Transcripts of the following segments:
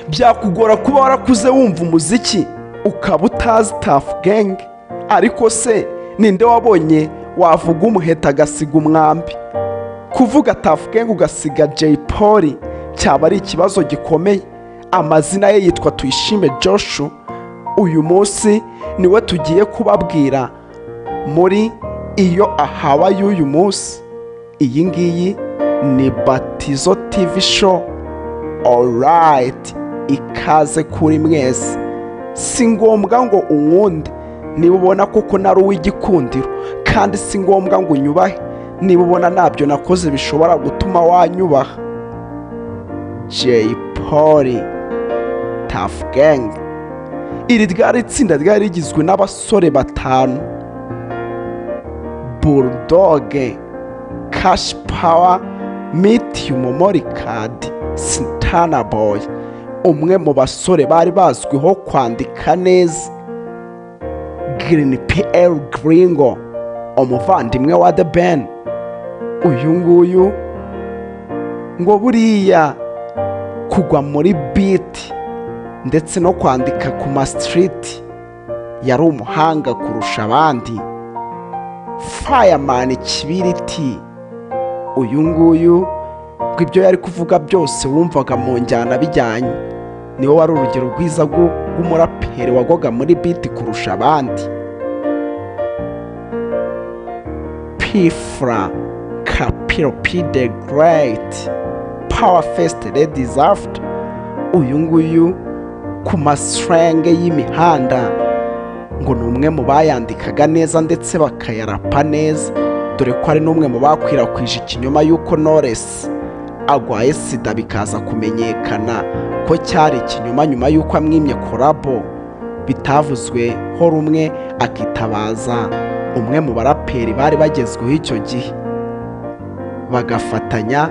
byakugora kuba warakuze wumva umuziki ukaba utazi Tuff Gang, ariko se ninde wabonye wavuga umuheta agasiga umwambi? Kuvuga Tuff Gang ugasiga Jey Polly cyaba ari ikibazo gikomeye. Amazina ye yitwa Tuyishime Joshua. Uyu munsi niwe tugiye kubabwira muri iyo ahaba y'uyu munsi. Iyi ngiyi ni Batizzo TV show. Alright, ikaze kuri mwese. Si ngombwa ngo unkunde niba ubona koko nari uw'igikundiro, kandi si ngombwa ngo unyubahe niba ubona nabyo nakoze bishobora gutuma wanyubaha. Jey Polly, Tuff Gang. Iri ryari itsinda ryari rigizwe n'abasore batanu: Bulldog, Cash Power, Meet Memory Card, Santana Boy. Umwe mu basore bari bazwiho kwandika neza, Green PL Gringo, umuvandimwe wa The Ben. Uyu nguyu ngo buriya kugwa muri beat ndetse no kwandika ku ma street yari umuhanga kurusha abandi. Fireman Kibiriti. Uyu nguyu ngo ibyo yari kuvuga byose wumvaga mu njyana bijyanye. Niwe wari urugero rwiza rw'umuraperi wagoga muri beat kurusha abandi. Pfra Capiro P the Great, Power First Ladies After. Uyu nguyu ku masrenge y'imihanda ngo ni umwe mu bayandikaga neza ndetse bakayarapa neza, dore ko ari n'umwe mu bakwirakwije ikinyoma y'uko Knowless agwaye sida bikaza kumenyekana ko cyari ikinyoma nyuma y'uko amwimye korabo. Bitavuzweho rumwe akitabaza umwe mu baraperi bari bagezweho icyo gihe, bagafatanya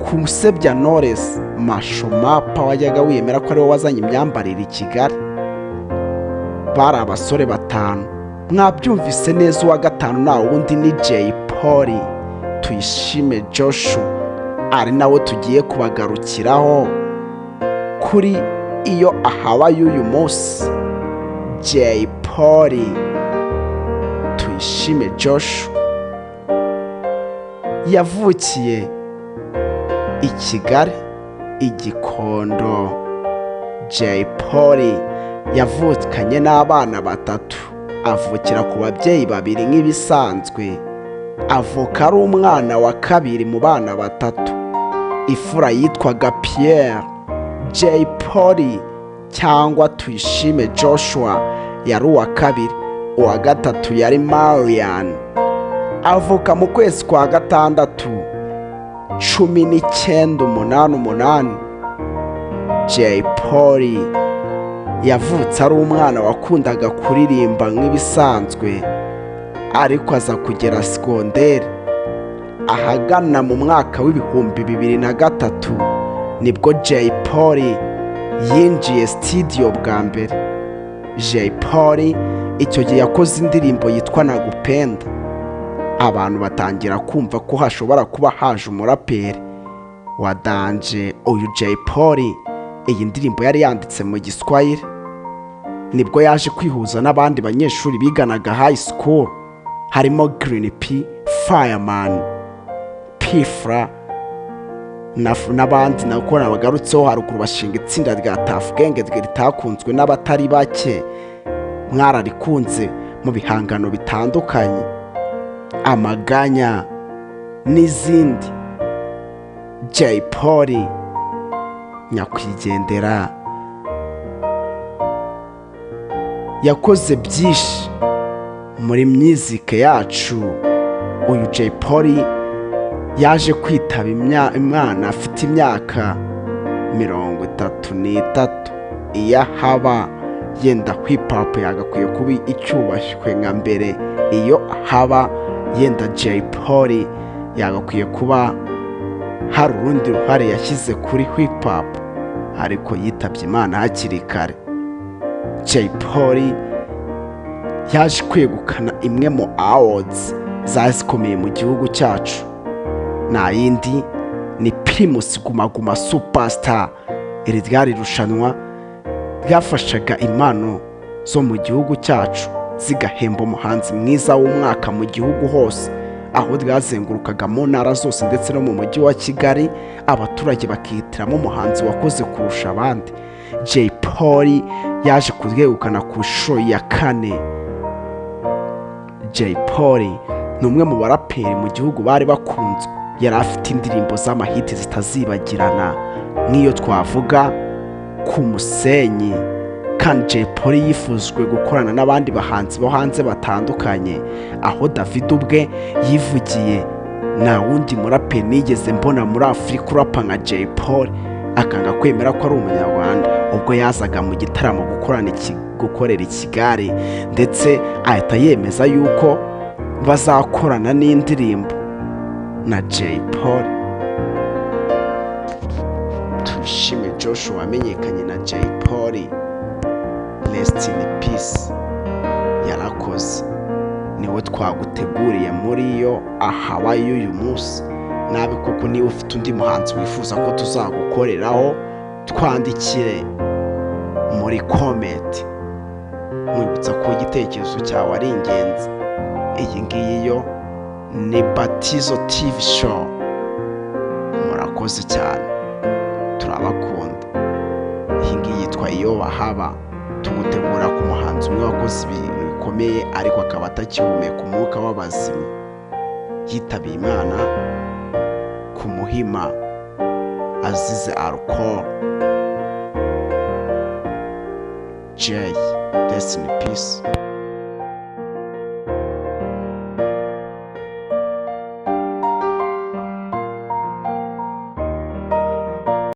kumusebya Knowless. Mashomapa wajyaga wiyemera ko ariwe wazanye imyambarire i Kigali. Bari abasore batanu. Mwabyumvise neza, uwa gatanu nta wundi ni Jey Polly, Tuyishime Joshua, ari nawe tugiye kubagarukiraho kuri iyo ahaba y'uyu munsi. Jey Polly, Tuyishime Joshua yavukiye i Kigali, i Gikondo. Jey Polly yavukanye n'abana batatu. Avukira ku babyeyi babiri nk'ibisanzwe. Avuka ari umwana wa kabiri mu bana batatu. Ifura yitwaga Pierre. Jey Polly cyangwa Tuyishime Joshua yari uwa kabiri. Uwa gatatu yari Marian. Avuka mu kwezi kwa gatandatu 1988. Jey Polly yavutse ari umwana wakundaga kuririmba nk'ibisanzwe, ariko aza kugera segonderi. Ahagana mu mwaka w'ibihumbi 2003 nibwo Jey Polly yinjiye studio bwa mbere. Jey Polly icyo gihe yakoze indirimbo yitwa Nakupenda. Abantu batangira kumva ko hashobora kuba haje umuraperi wa danje. Uyu Jey Polly iyi ndirimbo yari yanditse mu Giswahili. Nibwo yaje kwihuza n'abandi banyeshuri biganaga high school, harimo Green P, Fireman, Pfra n'abandi nako nabagarutseho haruguru. Bashinga itsinda rya Tuff Gang ritakunzwe n'abatari bake. Mwararikunze mu bihangano bitandukanye, Amaganya n'izindi. Jey Polly nyakwigendera yakoze byinshi muri muzika yacu. Uyu Jey Polly yaje kwitaba Imana afite imyaka 33. Iyo ahaba yenda hip hop yagakwiye kuba icyubashywe nka mbere. Iyo ahaba yenda Jey Polly yagakwiye kuba hari urundi ruhare yashyize kuri hip hop, ariko yitabye Imana hakiri kare. Jey Polly yaje kwegukana imwe mu awards zazikomeye mu gihugu cyacu. Na yindi ni Primus Guma Guma Superstar iri ryari irushanwa ryafashaga impano zo mu gihugu cyacu zigahemba umuhanzi mwiza w'umwaka mu gihugu hose, aho ryazengurukaga mu ntara zose ndetse no mu mujyi wa Kigali, abaturage bakihitiramo umuhanzi wakoze kurusha abandi. Jey Polly yaje kuryegukana ku nshuro ya 4. Jey Polly ni umwe mu baraperi mu gihugu bari bakunzwe, yari afite indirimbo z'amahiti zitazibagirana nk'iyo twavuga ku Musenyi, kandi Jey Polly yifujwe gukorana n'abandi bahanzi bo hanze batandukanye, aho David ubwe yivugiye nta wundi muraperi nigeze mbona muri Afurika urapa nka Jey Polly, akanga kwemera ko ari umunyarwanda ubwo yazaga mu gitaramo gukorera i Kigali, ndetse ahita yemeza yuko bazakorana n'indirimbo na Jey Polly. Tushime Joshua wamenyekanye na Jey Polly, rest in peace, yarakoze. Niwe twaguteguriye muri yo ahaba y'uyu munsi. Nawe koko niba ufite undi muhanzi wifuza ko tuzagukoreraho, twandikire muri comment, mwibutsa ko igitekerezo cyawe ari ingenzi. Iyi ngiyi yo ni Batizzo TV show. Murakoze cyane, turabakunda. Iyi ngiyi yitwa iyo ahaba, tugutegura ku muhanzi umwe wakoze ibintu bikomeye ariko akaba atakihumeka umwuka w'abazima, yitabiye Imana ku Muhima azize alcohol. Jey, rest in peace.